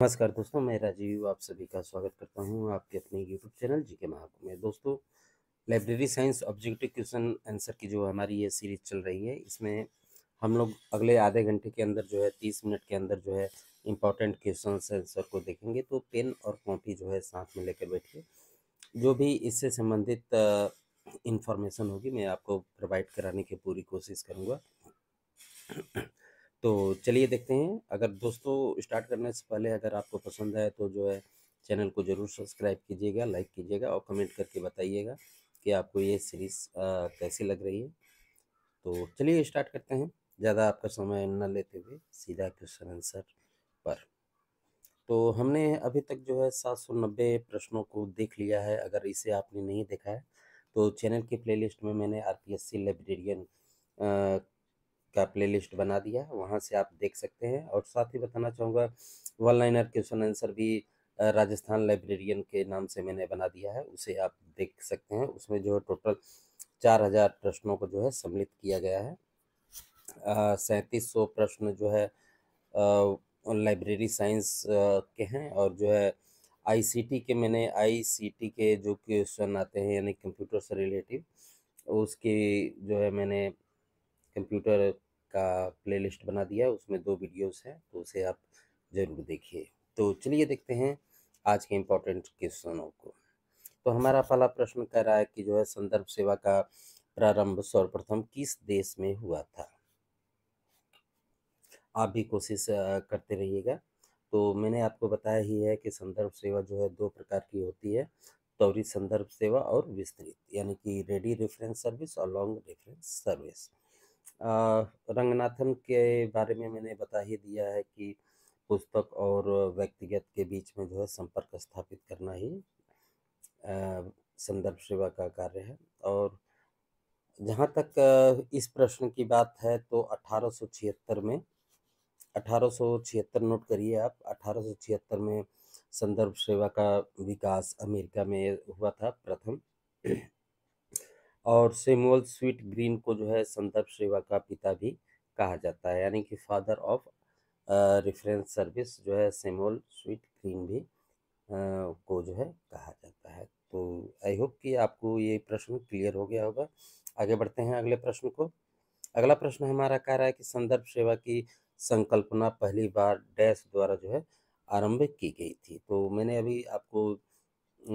नमस्कार दोस्तों, मैं राजीव आप सभी का स्वागत करता हूं आपके अपने यूट्यूब चैनल जीके महाकुंभ में। दोस्तों, library science objective question answer की जो हमारी ये सीरीज चल रही है, इसमें हम लोग अगले आधे घंटे के अंदर जो है 30 मिनट के अंदर जो है इम्पॉर्टेंट क्वेश्चन आंसर को देखेंगे। तो पेन और कॉपी जो है साथ में लेकर बैठिए। जो भी इससे संबंधित इंफॉर्मेशन होगी मैं आपको प्रोवाइड कराने की पूरी कोशिश करूँगा। तो चलिए देखते हैं। अगर दोस्तों स्टार्ट करने से पहले अगर आपको पसंद आए तो जो है चैनल को ज़रूर सब्सक्राइब कीजिएगा, लाइक कीजिएगा और कमेंट करके बताइएगा कि आपको ये सीरीज़ कैसी लग रही है। तो चलिए स्टार्ट करते हैं, ज़्यादा आपका समय न लेते हुए सीधा क्वेश्चन आंसर पर। तो हमने अभी तक जो है 790 प्रश्नों को देख लिया है। अगर इसे आपने नहीं देखा है तो चैनल की प्लेलिस्ट में मैंने आरपीएससी लाइब्रेरियन का प्लेलिस्ट बना दिया है, वहाँ से आप देख सकते हैं। और साथ ही बताना चाहूँगा वन लाइनर क्वेश्चन आंसर भी राजस्थान लाइब्रेरियन के नाम से मैंने बना दिया है, उसे आप देख सकते हैं। उसमें जो है टोटल 4000 प्रश्नों को जो है सम्मिलित किया गया है। 3700 प्रश्न जो है लाइब्रेरी साइंस के हैं, और जो है आईसीटी के मैंने आईसीटी के जो क्वेश्चन आते हैं यानी कंप्यूटर से रिलेटिव, उसकी जो है मैंने कंप्यूटर का प्लेलिस्ट बना दिया है। उसमें 2 वीडियोस हैं, तो उसे आप ज़रूर देखिए। तो चलिए देखते हैं आज के इम्पोर्टेंट क्वेश्चनों को। तो हमारा पहला प्रश्न कह रहा है कि जो है संदर्भ सेवा का प्रारंभ सर्वप्रथम किस देश में हुआ था? आप भी कोशिश करते रहिएगा। तो मैंने आपको बताया ही है कि संदर्भ सेवा जो है 2 प्रकार की होती है, त्वरित संदर्भ सेवा और विस्तृत, यानी कि रेडी रेफरेंस सर्विस और लॉन्ग रेफरेंस सर्विस। रंगनाथन के बारे में मैंने बता ही दिया है कि पुस्तक और व्यक्तिगत के बीच में जो है संपर्क स्थापित करना ही संदर्भ सेवा का कार्य है। और जहाँ तक इस प्रश्न की बात है तो 1876 में 1876 नोट करिए आप, 1876 में संदर्भ सेवा का विकास अमेरिका में हुआ था प्रथम। और सैमुअल स्वीट ग्रीन को जो है संदर्भ सेवा का पिता भी कहा जाता है, यानी कि फादर ऑफ रेफरेंस सर्विस जो है सैमुअल स्वीट ग्रीन भी को जो है कहा जाता है। तो आई होप कि आपको ये प्रश्न क्लियर हो गया होगा। आगे बढ़ते हैं अगले प्रश्न को। अगला प्रश्न हमारा कह रहा है कि संदर्भ सेवा की संकल्पना पहली बार डैश द्वारा जो है आरंभ की गई थी। तो मैंने अभी आपको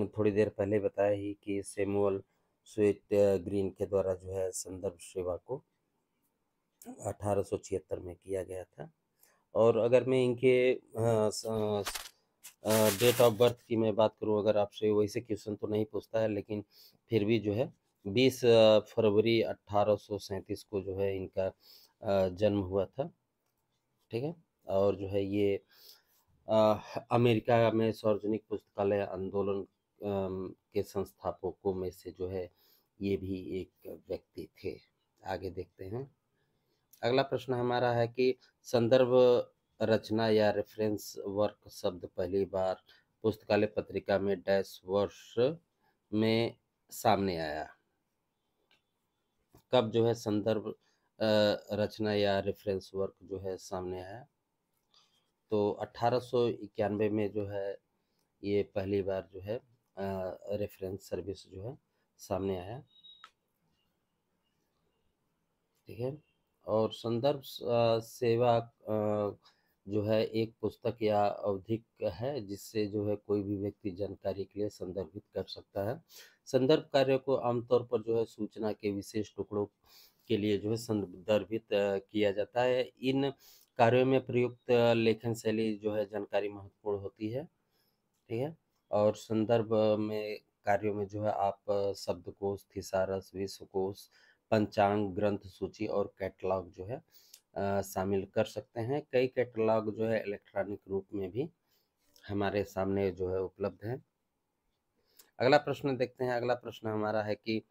थोड़ी देर पहले बताया ही कि सैमुअल स्वीट ग्रीन के द्वारा जो है संदर्भ सेवा को 1876 में किया गया था। और अगर मैं इनके डेट ऑफ बर्थ की मैं बात करूं, अगर आपसे वैसे क्वेश्चन तो नहीं पूछता है, लेकिन फिर भी जो है 20 फरवरी 1837 को जो है इनका जन्म हुआ था। ठीक है। और जो है ये अमेरिका में सार्वजनिक पुस्तकालय आंदोलन के संस्थापकों में से जो है ये भी एक व्यक्ति थे। आगे देखते हैं। अगला प्रश्न हमारा है कि संदर्भ रचना या रेफरेंस वर्क शब्द पहली बार पुस्तकालय पत्रिका में डैश वर्ष में सामने आया। कब जो है संदर्भ रचना या रेफरेंस वर्क जो है सामने आया? तो 1891 में जो है ये पहली बार जो है रेफरेंस सर्विस जो है सामने आया। ठीक है। और संदर्भ सेवा जो है एक पुस्तक या आवधिक है जिससे जो है कोई भी व्यक्ति जानकारी के लिए संदर्भित कर सकता है। संदर्भ कार्य को आमतौर पर जो है सूचना के विशेष टुकड़ों के लिए जो है संदर्भित किया जाता है। इन कार्यों में प्रयुक्त लेखन शैली जो है जानकारी महत्वपूर्ण होती है। ठीक है। और संदर्भ में कार्यों में जो है आप शब्दकोश, थिसारस, विश्वकोश, पंचांग, ग्रंथ सूची और कैटलॉग जो है शामिल कर सकते हैं। कई कैटलॉग जो है इलेक्ट्रॉनिक रूप में भी हमारे सामने जो है उपलब्ध है। अगला प्रश्न देखते हैं। अगला प्रश्न हमारा है कि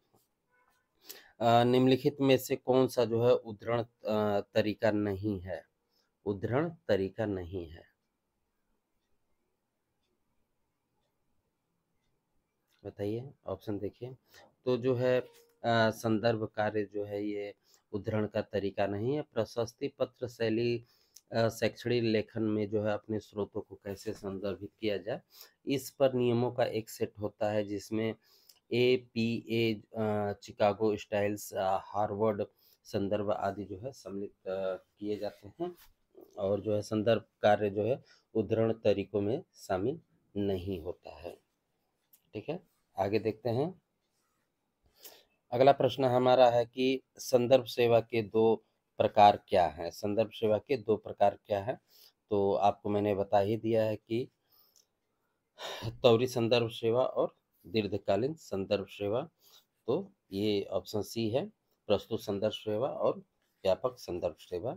निम्नलिखित में से कौन सा जो है उद्धरण तरीका नहीं है? उद्धरण तरीका नहीं है, बताइए। ऑप्शन देखिए। तो जो है संदर्भ कार्य जो है ये उद्धरण का तरीका नहीं है। प्रशस्ति पत्र शैली शैक्षणिक लेखन में जो है अपने स्रोतों को कैसे संदर्भित किया जाए, इस पर नियमों का एक सेट होता है जिसमें APA, चिकागो स्टाइल्स, हार्वर्ड संदर्भ आदि जो है सम्मिलित किए जाते हैं, और जो है संदर्भ कार्य जो है उद्धरण तरीकों में शामिल नहीं होता है। ठीक है, आगे देखते हैं। अगला प्रश्न हमारा है कि संदर्भ सेवा के दो प्रकार क्या हैं। संदर्भ सेवा के दो प्रकार क्या है, तो आपको मैंने बता ही दिया है कि त्वरित संदर्भ सेवा और दीर्घकालीन संदर्भ सेवा। तो ये ऑप्शन सी है, प्रस्तुत संदर्भ सेवा और व्यापक संदर्भ सेवा,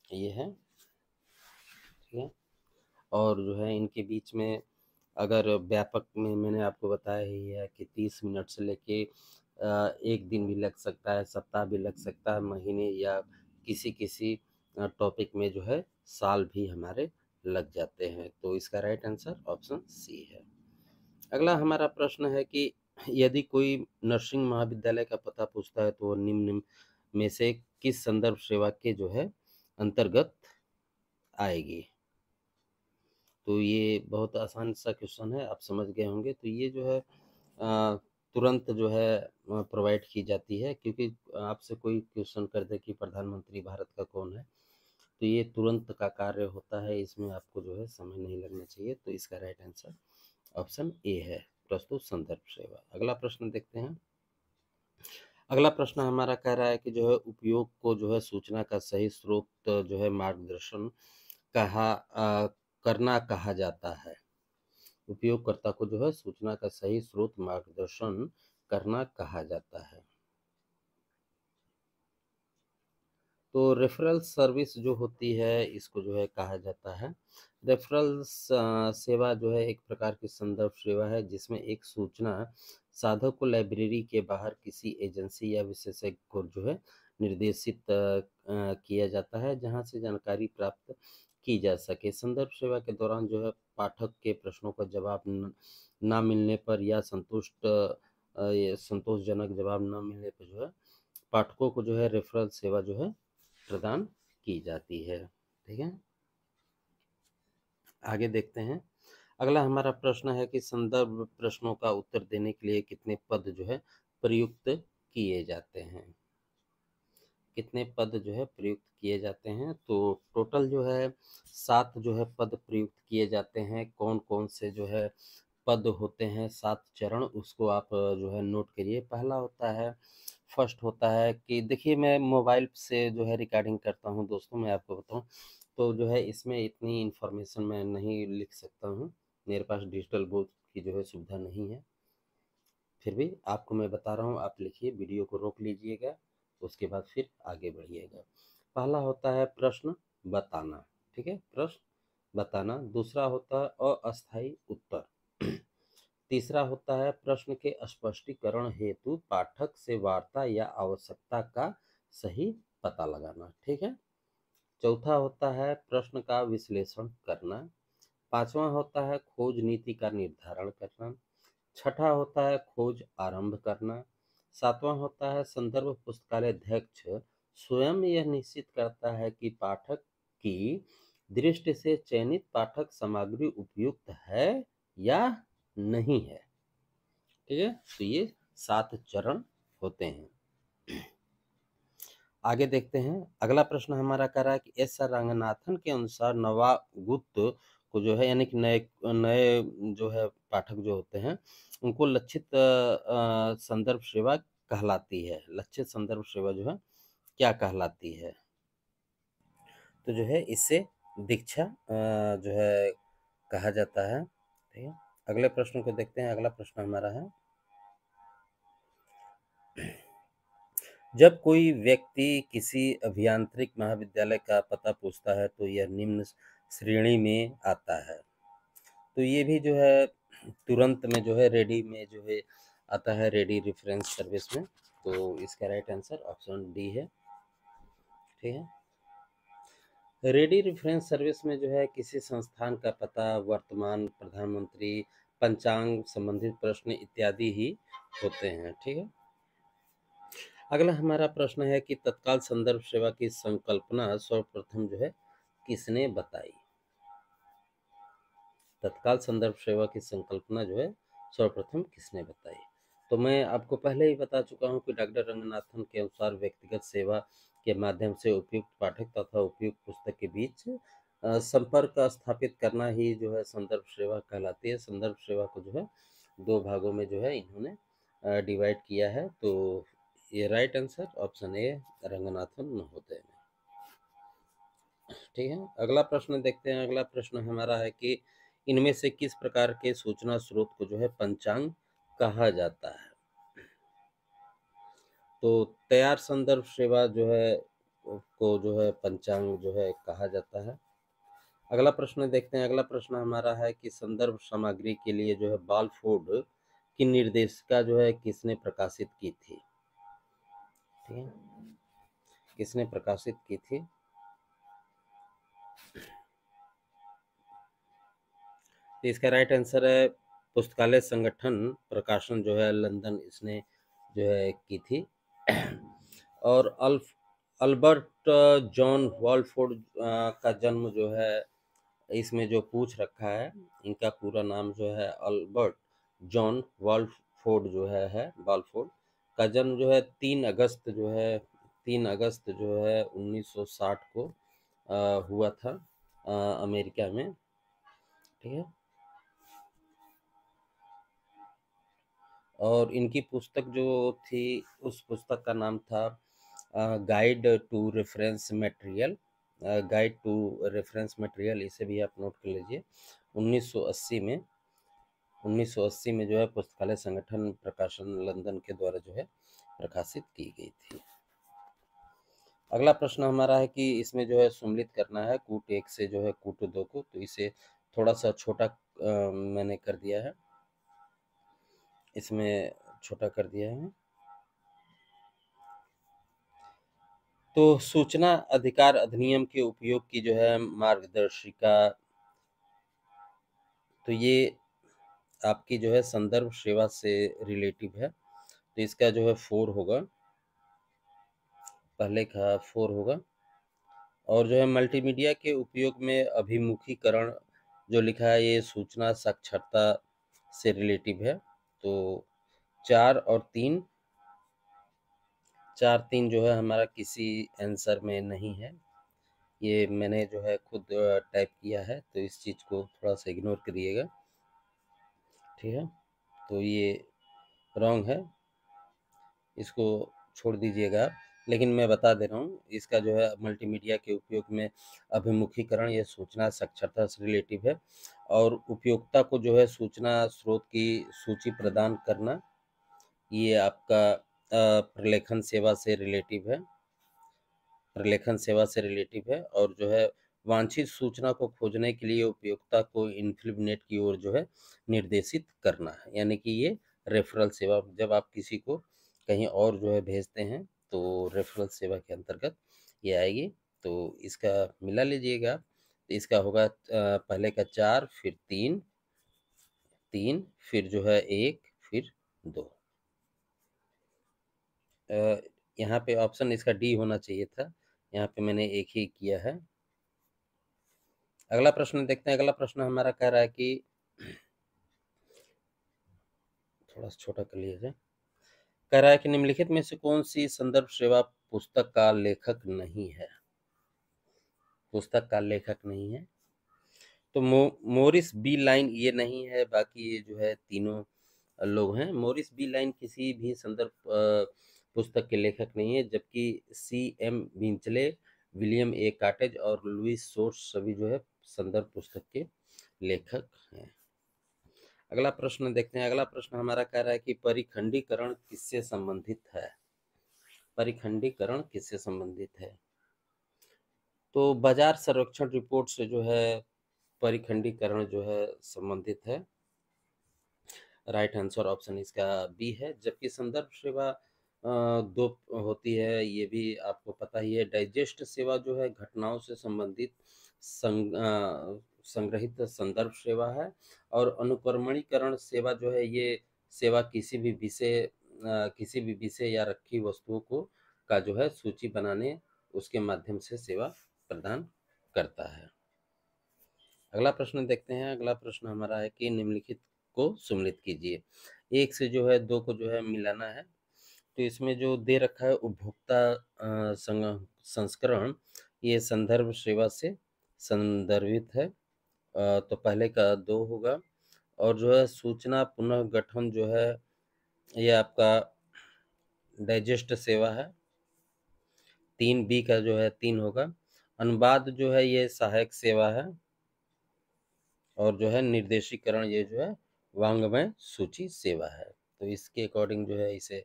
ये है। ठीक है, और जो है इनके बीच में अगर व्यापक में मैंने आपको बताया ही है कि 30 मिनट से लेके एक दिन भी लग सकता है, सप्ताह भी लग सकता है, महीने, या किसी किसी टॉपिक में जो है साल भी हमारे लग जाते हैं। तो इसका राइट आंसर ऑप्शन सी है। अगला हमारा प्रश्न है कि यदि कोई नर्सिंग महाविद्यालय का पता पूछता है तो वो निम्न में से किस संदर्भ सेवा के जो है अंतर्गत आएगी। तो ये बहुत आसान सा क्वेश्चन है, आप समझ गए होंगे। तो ये जो है तुरंत जो है प्रोवाइड की जाती है, क्योंकि आपसे कोई क्वेश्चन कर दे कि प्रधानमंत्री भारत का कौन है, तो ये तुरंत का कार्य होता है, इसमें आपको जो है समय नहीं लगना चाहिए। तो इसका राइट आंसर ऑप्शन ए है, प्रस्तुत संदर्भ सेवा। अगला प्रश्न देखते हैं। अगला प्रश्न हमारा कह रहा है कि जो है उपयोग को जो है सूचना का सही स्रोत जो है मार्गदर्शन करना कहा जाता है। उपयोगकर्ता को जो है सूचना का सही स्रोत मार्गदर्शन करना कहा जाता है। तो रेफरल सर्विस जो होती है इसको जो है कहा जाता है। रेफरल सेवा जो है एक प्रकार की संदर्भ सेवा है जिसमें एक सूचना साधक को लाइब्रेरी के बाहर किसी एजेंसी या विशेषज्ञ को जो है निर्देशित किया जाता है, जहां से जानकारी प्राप्त की जा सके। संदर्भ सेवा के दौरान जो है पाठक के प्रश्नों का जवाब ना मिलने पर या संतोषजनक जवाब न मिलने पर जो है पाठकों को जो है रेफरल सेवा जो है प्रदान की जाती है। ठीक है, आगे देखते हैं। अगला हमारा प्रश्न है कि संदर्भ प्रश्नों का उत्तर देने के लिए कितने पद जो है प्रयुक्त किए जाते हैं। कितने पद जो है प्रयुक्त किए जाते हैं, तो टोटल जो है 7 जो है पद प्रयुक्त किए जाते हैं। कौन कौन से जो है पद होते हैं, 7 चरण, उसको आप जो है नोट करिए। पहला होता है, फर्स्ट होता है कि देखिए मैं मोबाइल से जो है रिकॉर्डिंग करता हूँ दोस्तों, मैं आपको बताऊँ तो जो है इसमें इतनी इन्फॉर्मेशन मैं नहीं लिख सकता हूँ, मेरे पास डिजिटल बोर्ड की जो है सुविधा नहीं है। फिर भी आपको मैं बता रहा हूँ, आप लिखिए, वीडियो को रोक लीजिएगा, उसके बाद फिर आगे बढ़िएगा। पहला होता है प्रश्न बताना। ठीक है, प्रश्न बताना। दूसरा होता है अस्थायी उत्तर। तीसरा होता है प्रश्न के स्पष्टीकरण हेतु पाठक से वार्ता या आवश्यकता का सही पता लगाना। ठीक है। चौथा होता है प्रश्न का विश्लेषण करना। पांचवा होता है खोज नीति का निर्धारण करना। छठा होता है खोज आरंभ करना। सातवां होता है संदर्भ पुस्तकालय अध्यक्ष स्वयं यह निश्चित करता है कि पाठक की दृष्टि से चयनित पाठक सामग्री उपयुक्त है या नहीं है। ठीक है, तो ये 7 चरण होते हैं। आगे देखते हैं। अगला प्रश्न हमारा कह रहा है कि एस आर रंगनाथन के अनुसार नवागुत को जो है, यानी कि नए नए जो है पाठक जो होते हैं उनको लक्षित संदर्भ सेवा कहलाती है। लक्षित संदर्भ सेवा जो है क्या कहलाती है, तो जो है इससे दीक्षा जो है कहा जाता है। ठीक है, अगले प्रश्न को देखते हैं। अगला प्रश्न हमारा है, जब कोई व्यक्ति किसी अभियांत्रिक महाविद्यालय का पता पूछता है तो यह निम्न श्रेणी में आता है। तो ये भी जो है तुरंत में जो है रेडी में जो है आता है, रेडी रेफरेंस सर्विस में। तो इसका राइट आंसर ऑप्शन डी है। ठीक है, रेडी रेफरेंस सर्विस में जो है किसी संस्थान का पता, वर्तमान, प्रधानमंत्री, पंचांग संबंधित प्रश्न इत्यादि ही होते हैं। ठीक है, अगला हमारा प्रश्न है कि तत्काल संदर्भ सेवा की संकल्पना सर्वप्रथम जो है किसने बताई? तत्काल संदर्भ सेवा की संकल्पना जो है सर्वप्रथम किसने बताई? तो मैं आपको पहले ही बता चुका हूँ कि डॉक्टर रंगनाथन के अनुसार व्यक्तिगत सेवा के माध्यम से उपयुक्त पाठक तथा उपयुक्त पुस्तक के बीच संपर्क स्थापित करना ही जो है संदर्भ सेवा कहलाती है। संदर्भ सेवा को जो है दो भागों में जो है इन्होंने डिवाइड किया है। तो ये right answer option A Ranganathan महोदय ने। ठीक है, अगला प्रश्न देखते हैं। अगला प्रश्न हमारा है कि इनमें से किस प्रकार के सूचना स्रोत को जो है पंचांग कहा जाता है? तो तैयार संदर्भ सेवा जो है को जो है पंचांग जो है कहा जाता है। अगला प्रश्न देखते हैं। अगला प्रश्न हमारा है कि संदर्भ सामग्री के लिए जो है बालफोर्ड की निर्देशिका जो है किसने प्रकाशित की थी? ठीक है, किसने प्रकाशित की थी? तो इसका राइट आंसर है पुस्तकालय संगठन प्रकाशन जो है लंदन, इसने जो है की थी। और अल्बर्ट जॉन वॉलफोर्ड का जन्म जो है इसमें जो पूछ रखा है, इनका पूरा नाम जो है अल्बर्ट जॉन वॉलफोर्ड जो है वॉलफोर्ड का जन्म जो है 3 अगस्त जो है 1960 को हुआ था अमेरिका में। ठीक है, और इनकी पुस्तक जो थी उस पुस्तक का नाम था guide to reference material. Guide to reference material, इसे भी आप नोट कर लीजिए। 1980 में 1980 में जो है पुस्तकालय संगठन प्रकाशन लंदन के द्वारा जो है प्रकाशित की गई थी। अगला प्रश्न हमारा है कि इसमें जो है सम्मिलित करना है कूट 1 से जो है कूट 2 को। तो इसे थोड़ा सा छोटा मैंने कर दिया है, इसमें छोटा कर दिया है। तो सूचना अधिकार अधिनियम के उपयोग की जो है मार्गदर्शिका, तो ये आपकी जो है संदर्भ सेवा से रिलेटिव है। तो इसका जो है 4 होगा, पहले का 4 होगा। और जो है मल्टीमीडिया के उपयोग में अभिमुखीकरण जो लिखा है ये सूचना साक्षरता से रिलेटिव है। तो 4 और 3, 4-3 जो है हमारा किसी आंसर में नहीं है। ये मैंने जो है खुद टाइप किया है, तो इस चीज़ को थोड़ा सा इग्नोर करिएगा। ठीक है, तो ये रॉन्ग है, इसको छोड़ दीजिएगा। लेकिन मैं बता दे रहा हूँ, इसका जो है मल्टीमीडिया के उपयोग में अभिमुखीकरण ये सूचना साक्षरता से रिलेटिव है। और उपयोक्ता को जो है सूचना स्रोत की सूची प्रदान करना, ये आपका प्रलेखन सेवा से रिलेटिव है। प्रलेखन सेवा से रिलेटिव है। और जो है वांछित सूचना को खोजने के लिए उपयोक्ता को इन्फिल्मनेट की ओर जो है निर्देशित करना है, यानी कि ये रेफरल सेवा, जब आप किसी को कहीं और जो है भेजते हैं तो रेफरल सेवा के अंतर्गत ये आएगी। तो इसका मिला लीजिएगा। तो इसका होगा पहले का 4, फिर 3, 3, फिर जो है 1, फिर 2। यहाँ पे ऑप्शन इसका डी होना चाहिए था, यहाँ पे मैंने एक ही किया है। अगला प्रश्न देखते हैं। अगला प्रश्न हमारा कह रहा है कि थोड़ा सा छोटा कर लिया जाए। कह रहा है कि निम्नलिखित में से कौन सी संदर्भ सेवा पुस्तक का लेखक नहीं है? पुस्तक का लेखक नहीं है। तो मोरिस बी लाइन ये नहीं है, बाकी ये जो है तीनों लोग हैं। मोरिस बी लाइन किसी भी संदर्भ पुस्तक के लेखक नहीं है, जबकि C M Winchley, William A cottage और लुइस सोर्स सभी जो है संदर्भ पुस्तक के लेखक हैं। अगला प्रश्न देखते हैं। अगला प्रश्न हमारा कह रहा है कि परिखंडीकरण किससे संबंधित है? परिखंडीकरण किससे संबंधित है? तो बाजार सर्वेक्षण रिपोर्ट से जो है परिखंडीकरण जो है संबंधित है। राइट आंसर ऑप्शन इसका बी है। जबकि संदर्भ सेवा दो होती है, ये भी आपको पता ही है। डाइजेस्ट सेवा जो है घटनाओं से संबंधित संग्रहित संदर्भ सेवा है। और अनुक्रमणीकरण सेवा जो है ये सेवा किसी भी विषय या रखी वस्तुओं को का जो है सूची बनाने उसके माध्यम से सेवा प्रदान करता है। अगला प्रश्न देखते हैं। अगला प्रश्न हमारा है कि निम्नलिखित को सुमेलित कीजिए। 1 से जो है 2 को जो है मिलाना है। तो इसमें जो दे रखा है उपभोक्ता संस्करण, ये संदर्भ सेवा से संदर्भित है। तो पहले का 2 होगा। और जो है सूचना पुनर्गठन जो है ये आपका डाइजेस्ट सेवा है। 3 बी का जो है 3 होगा। अनुवाद जो है ये सहायक सेवा है। और जो है निर्देशीकरण ये जो है वांग्मय सूची सेवा है। तो इसके अकॉर्डिंग जो है इसे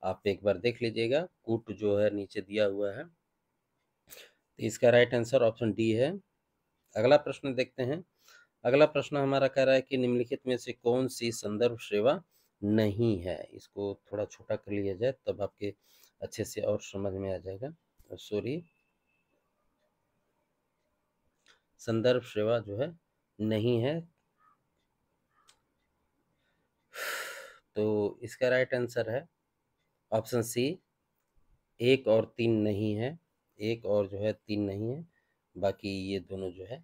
आप एक बार देख लीजिएगा। कूट जो है नीचे दिया हुआ है। तो इसका राइट आंसर ऑप्शन डी है। अगला प्रश्न देखते हैं। अगला प्रश्न हमारा कह रहा है कि निम्नलिखित में से कौन सी संदर्भ सेवा नहीं है। इसको थोड़ा छोटा कर लिया जाए तब आपके अच्छे से और समझ में आ जाएगा। सॉरी, संदर्भ सेवा जो है नहीं है। तो इसका राइट आंसर है ऑप्शन सी, 1 और 3 नहीं है। 1 और जो है 3 नहीं है, बाकी ये दोनों जो है।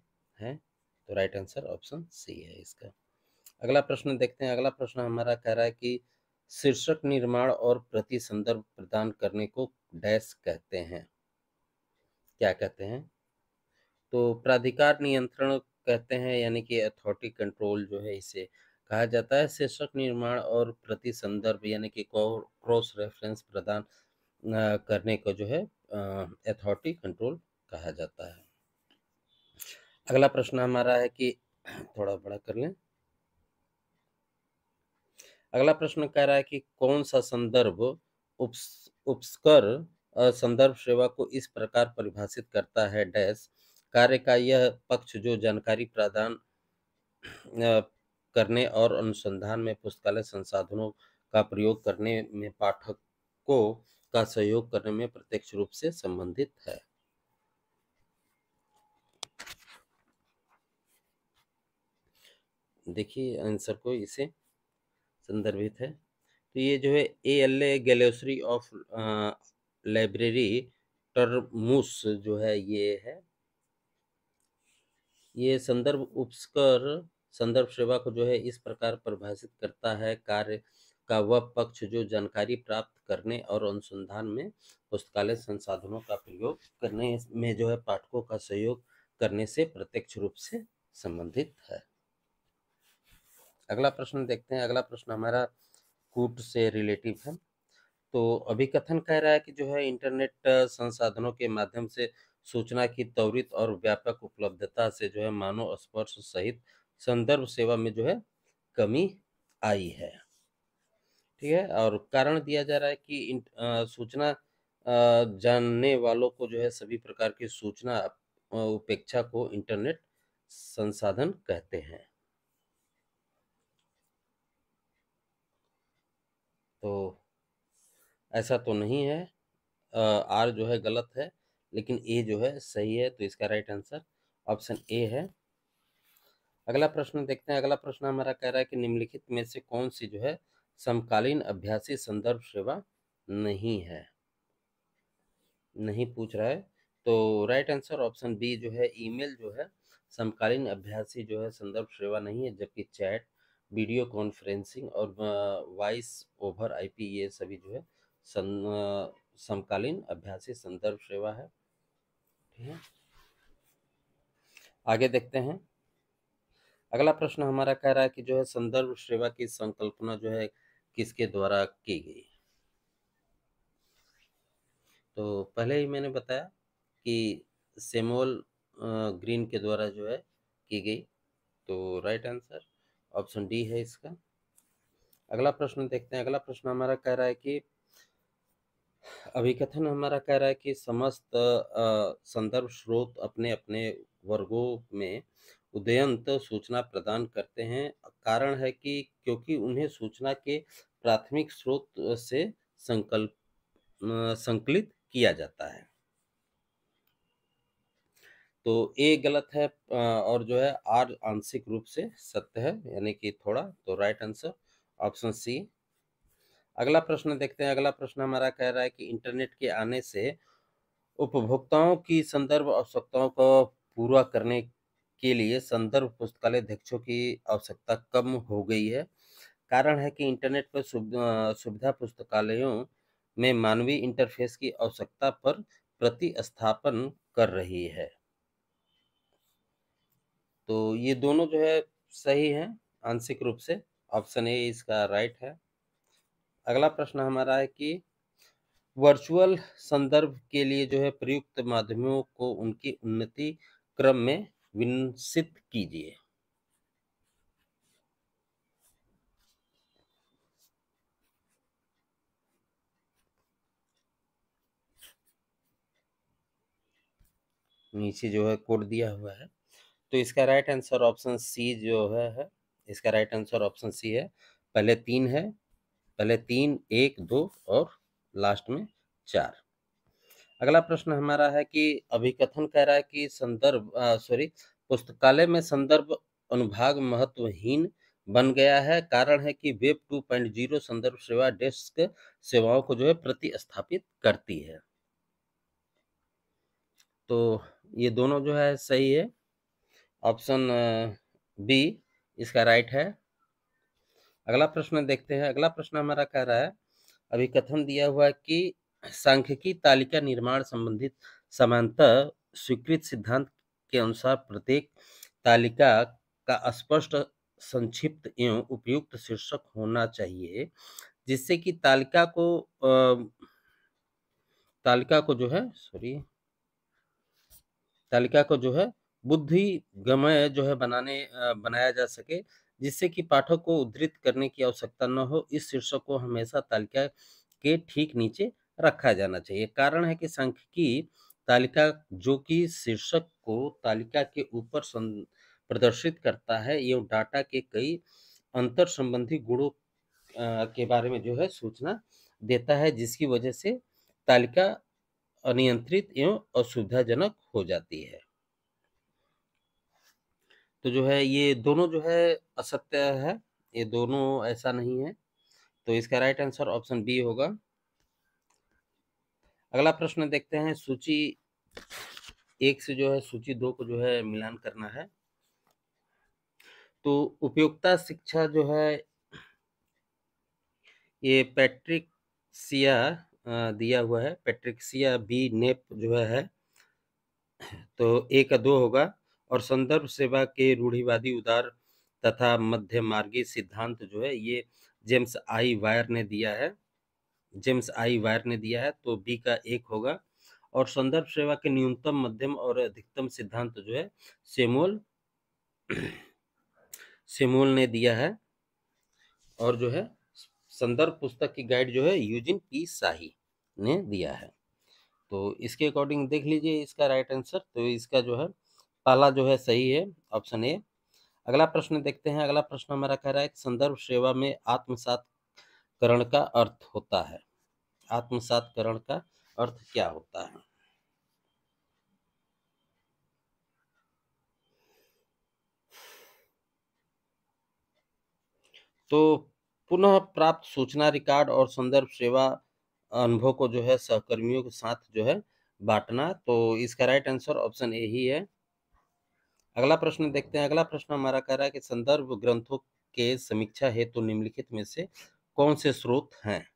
तो राइट आंसर ऑप्शन सी है इसका। अगला प्रश्न देखते हैं। अगला प्रश्न हमारा कह रहा है कि शीर्षक निर्माण और प्रति संदर्भ प्रदान करने को डैश कहते हैं। क्या कहते हैं? तो प्राधिकार नियंत्रण कहते हैं, यानी कि अथॉरिटी कंट्रोल जो है इसे कहा जाता है। शीर्षक निर्माण और प्रति संदर्भ यानी कि क्रॉस रेफरेंस प्रदान करने को जो है अथॉरिटी कंट्रोल कहा जाता है। अगला प्रश्न हमारा है कि थोड़ा बड़ा कर लें। अगला प्रश्न कह रहा है कि कौन सा संदर्भ उपस्कर संदर्भ सेवा को इस प्रकार परिभाषित करता है डैश कार्य का यह पक्ष जो जानकारी प्रदान करने और अनुसंधान में पुस्तकालय संसाधनों का प्रयोग करने में पाठकों का सहयोग करने में प्रत्यक्ष रूप से संबंधित है। देखिए आंसर को इसे संदर्भित है। तो ये जो है ALA गैलेसरी ऑफ लाइब्रेरी टर्मुस जो है ये है। ये संदर्भ उपस्कर संदर्भ सेवा को जो है इस प्रकार परिभाषित करता है कार्य का वह पक्ष जो जानकारी प्राप्त करने और अनुसंधान में पुस्तकालय संसाधनों का प्रयोग करने में जो है पाठकों का सहयोग करने से प्रत्यक्ष रूप से संबंधित है। अगला प्रश्न देखते हैं। अगला प्रश्न हमारा कूट से रिलेटिव है। तो अभिकथन कह रहा है कि जो है इंटरनेट संसाधनों के माध्यम से सूचना की त्वरित और व्यापक उपलब्धता से जो है मानव स्पर्श सहित संदर्भ सेवा में जो है कमी आई है। ठीक है। और कारण दिया जा रहा है कि सूचना जानने वालों को जो है सभी प्रकार की सूचना उपेक्षा को इंटरनेट संसाधन कहते हैं। तो ऐसा तो नहीं है। आर जो है गलत है, लेकिन ए जो है सही है। तो इसका राइट आंसर ऑप्शन ए है। अगला प्रश्न देखते हैं। अगला प्रश्न हमारा कह रहा है कि निम्नलिखित में से कौन सी जो है समकालीन अभ्यासी संदर्भ सेवा नहीं है, नहीं पूछ रहा है। तो राइट आंसर ऑप्शन बी जो है ईमेल जो है समकालीन अभ्यासी जो है संदर्भ सेवा नहीं है, जबकि चैट, वीडियो कॉन्फ्रेंसिंग और वॉइस ओवर आईपी ये सभी जो है समकालीन अभ्यासी संदर्भ सेवा है। ठीक है। आगे देखते हैं। अगला प्रश्न हमारा कह रहा है कि जो है संदर्भ सेवा की संकल्पना जो है किसके द्वारा की गई। तो पहले ही मैंने बताया कि सैमुअल ग्रीन के द्वारा जो है की गई। तो राइट आंसर ऑप्शन डी है इसका। अगला प्रश्न देखते हैं। अगला प्रश्न हमारा कह रहा है कि अभिकथन हमारा कह रहा है कि समस्त संदर्भ स्रोत अपने अपने वर्गों में उदयंत सूचना प्रदान करते हैं। कारण है कि क्योंकि उन्हें सूचना के प्राथमिक स्रोत से संकलित किया जाता है। तो ए गलत है और जो है आर आंशिक रूप से सत्य है, यानी कि थोड़ा। तो राइट आंसर ऑप्शन सी। अगला प्रश्न देखते हैं। अगला प्रश्न हमारा कह रहा है कि इंटरनेट के आने से उपभोक्ताओं की संदर्भ आवश्यकताओं को पूरा करने के लिए संदर्भ पुस्तकालय अध्यक्षों की आवश्यकता कम हो गई है। कारण है कि इंटरनेट पर सुविधा पुस्तकालयों में मानवीय इंटरफेस की आवश्यकता पर प्रतिस्थापन कर रही है। तो ये दोनों जो है सही है आंशिक रूप से। ऑप्शन ए इसका राइट है। अगला प्रश्न हमारा है कि वर्चुअल संदर्भ के लिए जो है प्रयुक्त माध्यमों को उनकी उन्नति क्रम में विन्यासित कीजिए। नीचे जो है कोड दिया हुआ है। तो इसका राइट आंसर ऑप्शन सी जो है इसका राइट आंसर ऑप्शन सी है। पहले 3 है, पहले 3, 1, 2 और लास्ट में 4। अगला प्रश्न हमारा है कि अभिकथन कह रहा है कि पुस्तकालय में संदर्भ अनुभाग महत्वहीन बन गया है। कारण है कि वेब 2.0 संदर्भ सेवा डेस्क सेवाओं को जो है प्रतिस्थापित करती है। तो ये दोनों जो है सही है। ऑप्शन बी इसका राइट है। अगला प्रश्न देखते हैं। अगला प्रश्न हमारा कह रहा है, अभिकथन दिया हुआ है कि सांख्यिकी तालिका निर्माण संबंधित समानतः स्वीकृत सिद्धांत के अनुसार प्रत्येक तालिका का स्पष्ट, संक्षिप्त एवं उपयुक्त शीर्षक होना चाहिए, जिससे कि तालिका को जो है तालिका को जो है बुद्धिगम्य जो है बनाया जा सके, जिससे कि पाठक को उद्धृत करने की आवश्यकता न हो। इस शीर्षक को हमेशा तालिका के ठीक नीचे रखा जाना चाहिए। कारण है कि सांख्यिकी तालिका जो कि शीर्षक को तालिका के ऊपर प्रदर्शित करता है, एवं डाटा के कई अंतर संबंधी गुणों के बारे में जो है सूचना देता है, जिसकी वजह से तालिका अनियंत्रित एवं असुविधाजनक हो जाती है। तो जो है ये दोनों जो है असत्य है, ये दोनों ऐसा नहीं है। तो इसका राइट आंसर ऑप्शन बी होगा। अगला प्रश्न देखते हैं। सूची 1 से जो है सूची 2 को जो है मिलान करना है। तो उपयोगिता शिक्षा जो है ये पैट्रिक्सिया दिया हुआ है, पैट्रिक्सिया बी नेप जो है तो 1 का 2 होगा। और संदर्भ सेवा के रूढ़िवादी उदार तथा मध्य मार्गी सिद्धांत जो है ये जेम्स आई वायर ने दिया है, तो बी का 1 होगा। और संदर्भ सेवा के न्यूनतम, मध्यम और अधिकतम सिद्धांत जो है सेमुअल ने दिया है। और जो है संदर्भ पुस्तक की गाइड जो है यूजिन पी शाही ने दिया है। तो इसके अकॉर्डिंग देख लीजिए इसका राइट आंसर। तो इसका जो है पहला जो है सही है, ऑप्शन ए। अगला प्रश्न देखते हैं। अगला प्रश्न हमारा कह रहा है कि संदर्भ सेवा में आत्मसातकरण का अर्थ होता है। आत्मसातकरण का अर्थ क्या होता है? तो पुनः प्राप्त सूचना, रिकॉर्ड और संदर्भ सेवा अनुभव को जो है सहकर्मियों के साथ जो है बांटना। तो इसका राइट आंसर ऑप्शन ए ही है। अगला प्रश्न देखते हैं। अगला प्रश्न हमारा कह रहा है कि संदर्भ ग्रंथों के समीक्षा हेतु निम्नलिखित में से कौन से स्रोत हैं?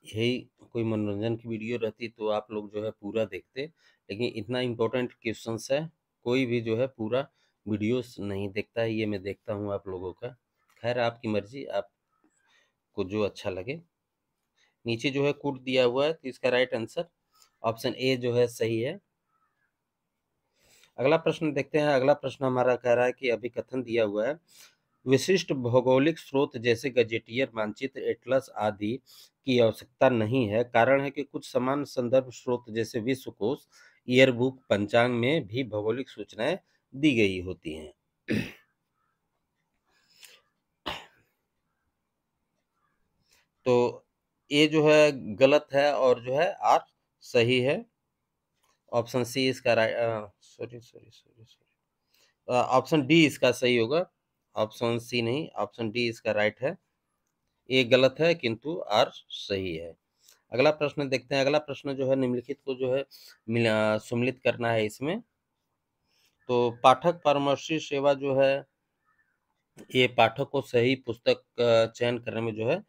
यही कोई मनोरंजन की वीडियो रहती तो आप लोग जो है पूरा देखते, लेकिन इतना इम्पोर्टेंट क्वेश्चंस है, कोई भी जो है पूरा वीडियोस नहीं देखता है। ये मैं देखता हूँ आप लोगों का। खैर आपकी मर्जी, आपको जो अच्छा लगे। नीचे जो है कोड दिया हुआ है, तो इसका राइट आंसर ऑप्शन ए जो है सही है। अगला प्रश्न देखते हैं। अगला प्रश्न हमारा कह रहा है कि अभी कथन दिया हुआ है, विशिष्ट भौगोलिक स्रोत जैसे गजेटियर, मानचित्र, एटलस आदि की आवश्यकता नहीं है। कारण है कि कुछ समान संदर्भ स्रोत जैसे विश्वकोश, ईयरबुक, पंचांग में भी भौगोलिक सूचनाएं दी गई होती हैं। तो ये जो है गलत है और जो है आर सही है। ऑप्शन सी इसका right, sorry sorry sorry sorry, option D इसका सही होगा। ऑप्शन सी नहीं, ऑप्शन डी इसका राइट है। ए गलत है किंतु आर सही है। अगला प्रश्न देखते हैं। अगला प्रश्न जो है निम्नलिखित को जो है सम्मिलित करना है इसमें। तो पाठक परामर्शी सेवा जो है, ये पाठक को सही पुस्तक चयन करने में जो है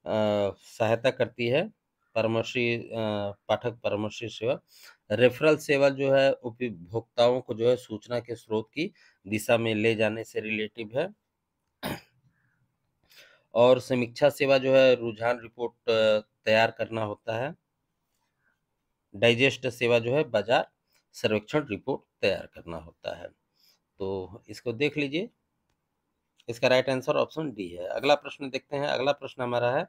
सहायता करती है। पाठक परामर्शी सेवा। रेफरल सेवा जो है उपभोक्ताओं को जो है सूचना के स्रोत की दिशा में ले जाने से रिलेटिव है। और समीक्षा सेवा जो है रुझान रिपोर्ट तैयार करना होता है। डाइजेस्ट सेवा जो है बाजार सर्वेक्षण रिपोर्ट तैयार करना होता है। तो इसको देख लीजिए। इसका राइट आंसर ऑप्शन डी है। अगला प्रश्न देखते हैं। अगला प्रश्न हमारा है,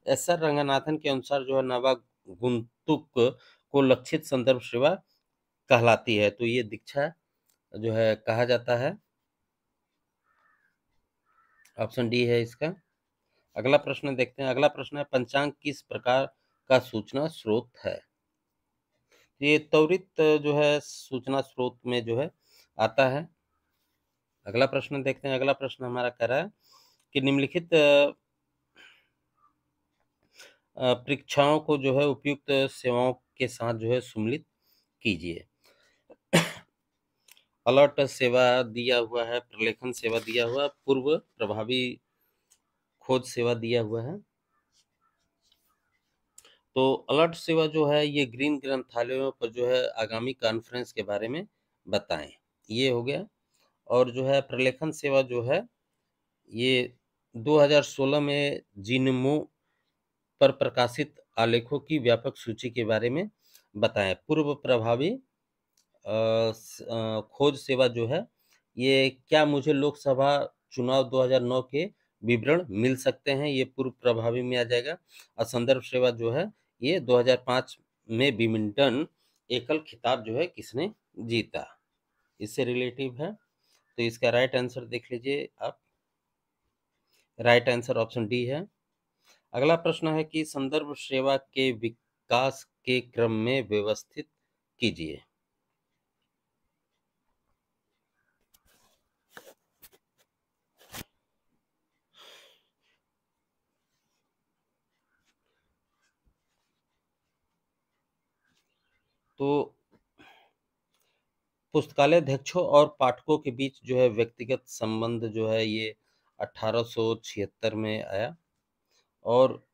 एस आर रंगनाथन के अनुसार जो है नवागंतुक को लक्षित संदर्भ सेवा कहलाती है। तो ये दीक्षा जो है कहा जाता है। ऑप्शन डी है इसका। अगला प्रश्न देखते हैं। अगला प्रश्न है, पंचांग किस प्रकार का सूचना स्रोत है? ये त्वरित जो है सूचना स्रोत में जो है आता है। अगला प्रश्न देखते हैं। अगला प्रश्न हमारा कह रहा है कि निम्नलिखित परीक्षाओं को जो है उपयुक्त सेवाओं के साथ जो है सम्मिलित कीजिए। अलर्ट सेवा दिया हुआ है, प्रलेखन सेवा दिया हुआ है, पूर्व प्रभावी खोज सेवा दिया हुआ है। तो अलर्ट सेवा जो है ये ग्रीन ग्रंथालयों पर जो है आगामी कॉन्फ्रेंस के बारे में बताएं, ये हो गया। और जो है प्रलेखन सेवा जो है ये 2016 में जिनमो पर प्रकाशित आलेखों की व्यापक सूची के बारे में बताएं। पूर्व प्रभावी खोज सेवा जो है ये, क्या मुझे लोकसभा चुनाव 2009 के विवरण मिल सकते हैं, ये पूर्व प्रभावी में आ जाएगा। और संदर्भ सेवा जो है ये 2005 में विमिंटन एकल खिताब जो है किसने जीता, इससे रिलेटिव है। तो इसका राइट आंसर देख लीजिए आप। राइट आंसर ऑप्शन डी है। अगला प्रश्न है कि संदर्भ सेवा के विकास के क्रम में व्यवस्थित कीजिए। तो पुस्तकालय अध्यक्षों और पाठकों के बीच जो है व्यक्तिगत संबंध जो है ये 1876 में आया। और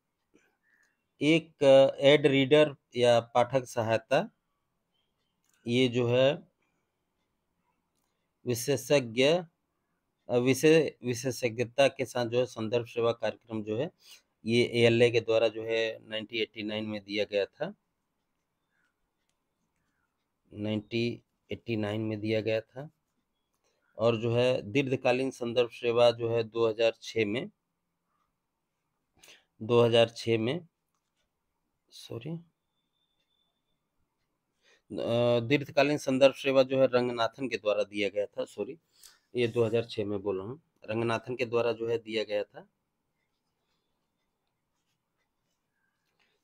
एक एड रीडर या पाठक सहायता, ये जो है विशेषज्ञ विशेषज्ञता के साथ जो है संदर्भ सेवा कार्यक्रम जो है ये एएलए के द्वारा जो है 1989 में दिया गया था। 1989 में दिया गया था। और जो है दीर्घकालीन संदर्भ सेवा जो है 2006 में सॉरी दीर्घकालीन संदर्भ सेवा जो है रंगनाथन के द्वारा दिया गया था। सॉरी, ये 2006 में बोल रहा हूँ, रंगनाथन के द्वारा जो है दिया गया था।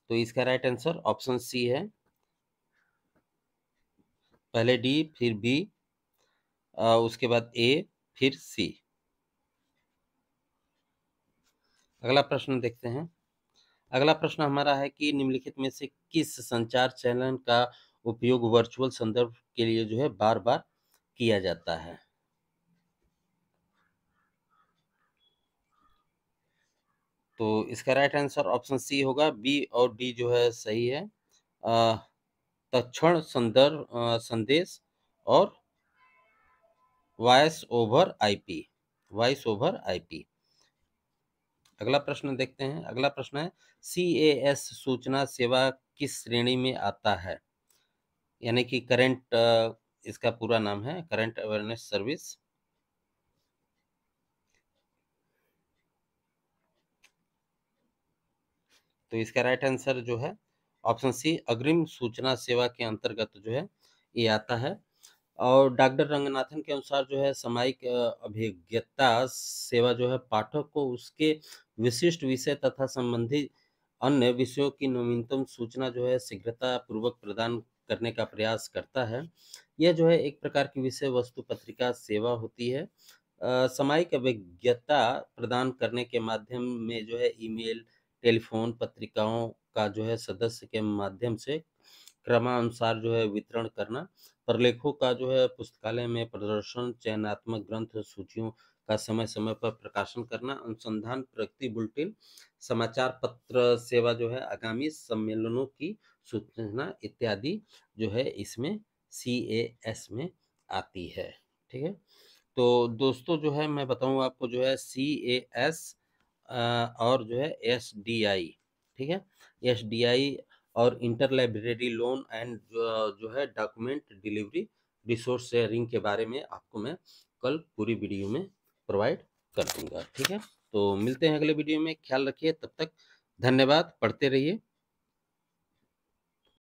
तो इसका राइट आंसर ऑप्शन सी है। पहले डी, फिर बी, उसके बाद ए, फिर सी। अगला प्रश्न देखते हैं। अगला प्रश्न हमारा है कि निम्नलिखित में से किस संचार चैनल का उपयोग वर्चुअल संदर्भ के लिए जो है बार बार किया जाता है? तो इसका राइट आंसर ऑप्शन सी होगा। बी और डी जो है सही है। तत्क्षण संदर्भ संदेश और वॉइस ओवर आईपी। अगला प्रश्न देखते हैं। अगला प्रश्न है, सीएएस सूचना सेवा किस श्रेणी में आता है? यानी कि करंट, इसका पूरा नाम है करंट अवेयरनेस सर्विस। तो इसका राइट आंसर जो है ऑप्शन सी अग्रिम सूचना सेवा के अंतर्गत जो है ये आता है। और डॉक्टर रंगनाथन के अनुसार जो है सामयिक अभिज्ञता सेवा जो है पाठक को उसके विशिष्ट विषय तथा संबंधित अन्य विषयों की नवीनतम सूचना जो है शीघ्रता पूर्वक प्रदान करने का प्रयास करता है। यह जो है एक प्रकार की विषय वस्तु पत्रिका सेवा होती है। सामयिक अभिज्ञता प्रदान करने के माध्यम में जो है ईमेल, टेलीफोन, पत्रिकाओं का जो है सदस्य के माध्यम से क्रमानुसार जो है वितरण करना, प्रलेखों का जो है पुस्तकालय में प्रदर्शन, चयनात्मक ग्रंथ सूचियों का समय-समय पर प्रकाशन करना, अनुसंधान प्रगति बुलेटिन, समाचार पत्र सेवा जो है आगामी सम्मेलनों की सूचना इत्यादि जो है इसमें सीएएस में आती है। ठीक है? तो दोस्तों जो है मैं बताऊँ आपको जो है सीएएस और जो है एसडीआई, ठीक है? एसडीआई और इंटर लाइब्रेरी लोन एंड जो है डॉक्यूमेंट डिलीवरी रिसोर्स शेयरिंग के बारे में आपको मैं कल पूरी वीडियो में प्रोवाइड कर दूँगा, ठीक है? तो मिलते हैं अगले वीडियो में, ख्याल रखिए, तब तक धन्यवाद, पढ़ते रहिए।